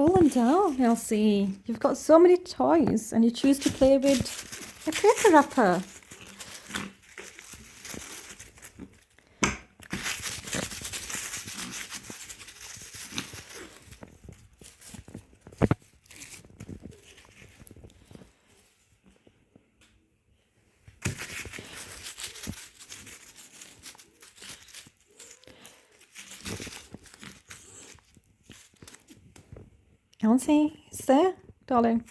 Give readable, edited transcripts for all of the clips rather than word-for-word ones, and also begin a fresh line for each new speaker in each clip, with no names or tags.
fallen down, Elsie. You've got so many toys and you choose to play with a paper wrapper. Elsie, it's there, darling.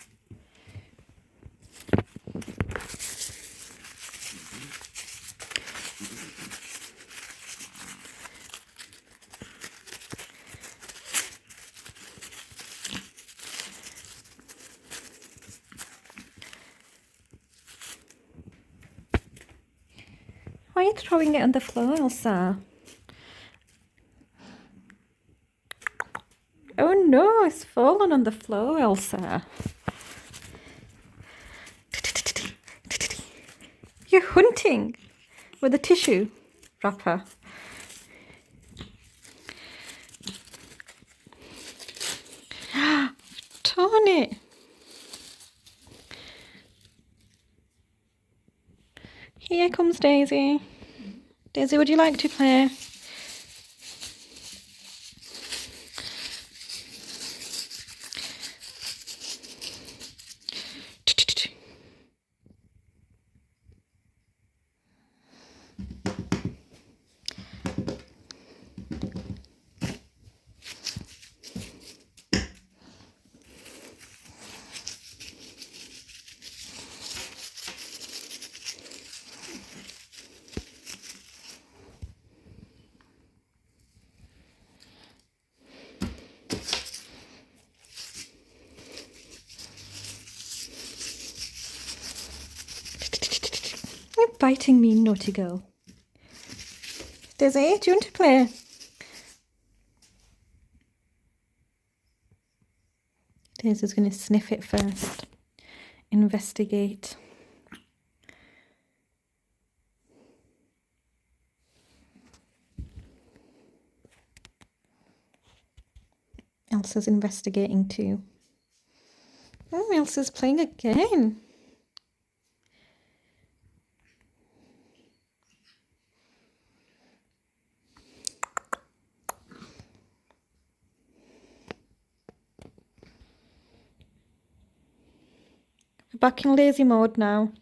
Why are you throwing it on the floor, Elsa? Oh no, it's fallen on the floor, Elsa. You're hunting with a tissue wrapper. Torn it. Here comes Daisy. Daisy, would you like to play? You're biting me, naughty girl. Daisy, do you want to play? Daisy's going to sniff it first. Investigate. Elsa's investigating too. Oh, Elsa's playing again. We're back in lazy mode now.